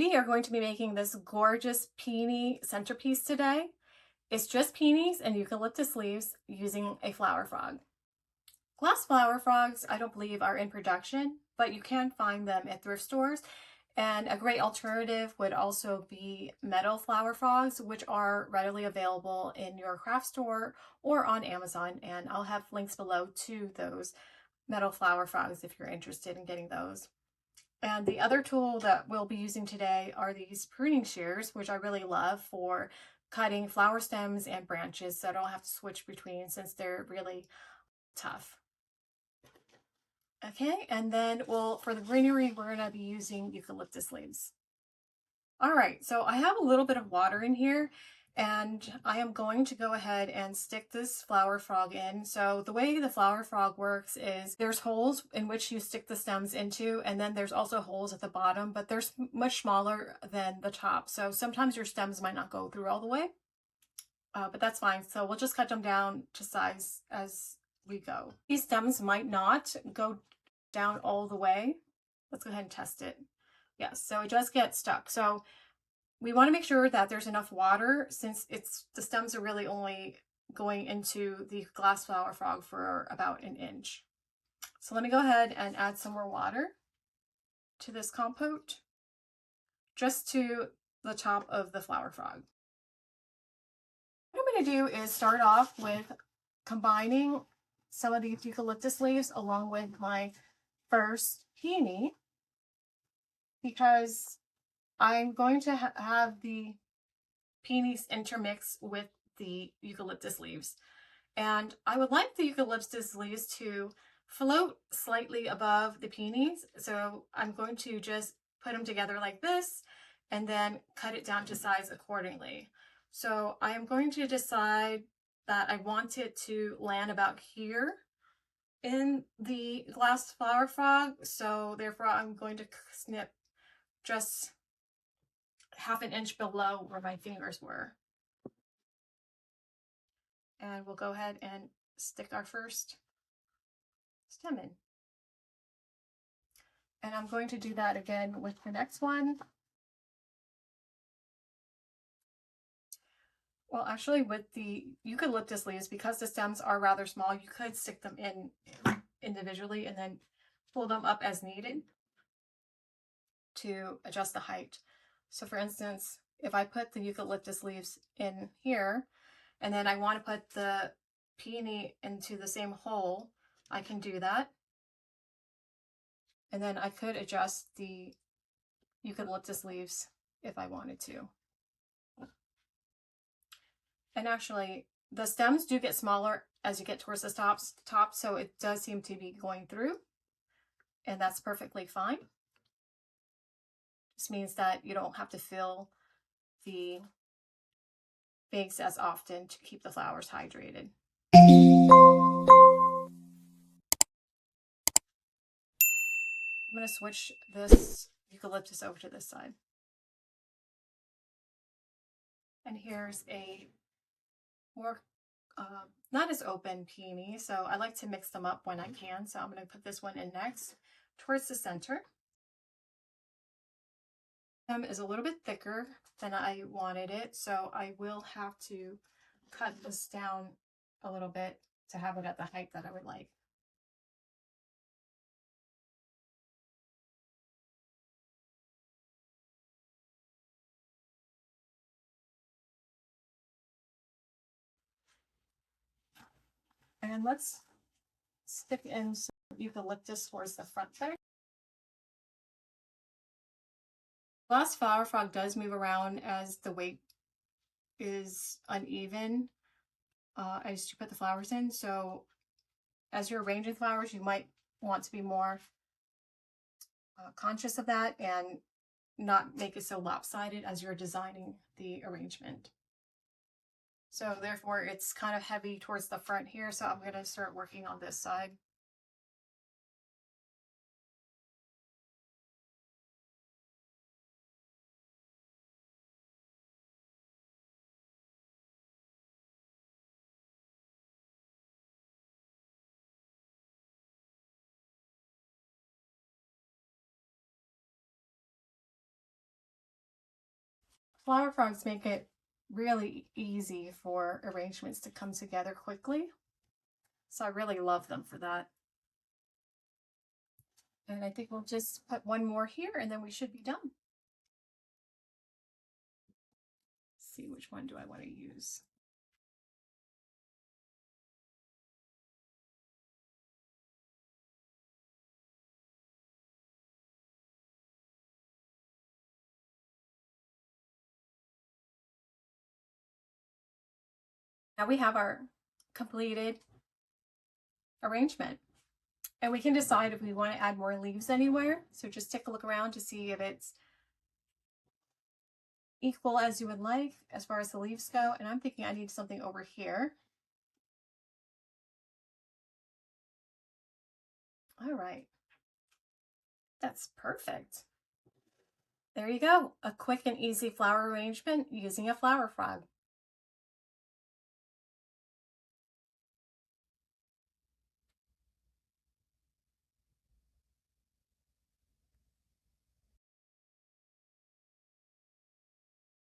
We are going to be making this gorgeous peony centerpiece today. It's just peonies and eucalyptus leaves using a flower frog. Glass flower frogs, I don't believe, are in production, but you can find them at thrift stores. And a great alternative would also be metal flower frogs, which are readily available in your craft store or on Amazon. And I'll have links below to those metal flower frogs if you're interested in getting those. And the other tool that we'll be using today are these pruning shears, which I really love for cutting flower stems and branches, so I don't have to switch between since they're really tough. Okay, and then for the greenery, we're gonna be using eucalyptus leaves. All right, so I have a little bit of water in here, and I am going to go ahead and stick this flower frog in. So the way the flower frog works is there's holes in which you stick the stems into, and then there's also holes at the bottom, but they're much smaller than the top. So sometimes your stems might not go through all the way, but that's fine. So we'll just cut them down to size as we go. These stems might not go down all the way. Let's go ahead and test it. Yes, so it does get stuck. So we want to make sure that there's enough water since the stems are really only going into the glass flower frog for about an inch. So let me go ahead and add some more water to this compote, just to the top of the flower frog. What I'm going to do is start off with combining some of these eucalyptus leaves along with my first peony, because I'm going to have the peonies intermix with the eucalyptus leaves. And I would like the eucalyptus leaves to float slightly above the peonies. So I'm going to just put them together like this and then cut it down to size accordingly. So I am going to decide that I want it to land about here in the glass flower frog. So therefore I'm going to snip just half an inch below where my fingers were. And we'll go ahead and stick our first stem in. And I'm going to do that again with the next one. Well, actually with the eucalyptus leaves, because the stems are rather small, you could stick them in individually and then pull them up as needed to adjust the height. So for instance, if I put the eucalyptus leaves in here, and then I want to put the peony into the same hole, I can do that. And then I could adjust the eucalyptus leaves if I wanted to. And actually, the stems do get smaller as you get towards the top, so it does seem to be going through, and that's perfectly fine. This means that you don't have to fill the bags as often to keep the flowers hydrated. I'm going to switch this eucalyptus over to this side. And here's a more not as open peony, so I like to mix them up when I can. So I'm going to put this one in next towards the center. Is a little bit thicker than I wanted it, so I will have to cut this down a little bit to have it at the height that I would like. And let's stick in some eucalyptus towards the front there. Glass flower frog does move around as the weight is uneven as you put the flowers in. So as you're arranging flowers, you might want to be more conscious of that and not make it so lopsided as you're designing the arrangement. So therefore it's kind of heavy towards the front here, so I'm going to start working on this side. Flower frogs make it really easy for arrangements to come together quickly. So I really love them for that. And I think we'll just put one more here and then we should be done. Let's see, which one do I want to use? Now we have our completed arrangement. And we can decide if we want to add more leaves anywhere. So just take a look around to see if it's equal as you would like as far as the leaves go. And I'm thinking I need something over here. All right. That's perfect. There you go. A quick and easy flower arrangement using a flower frog.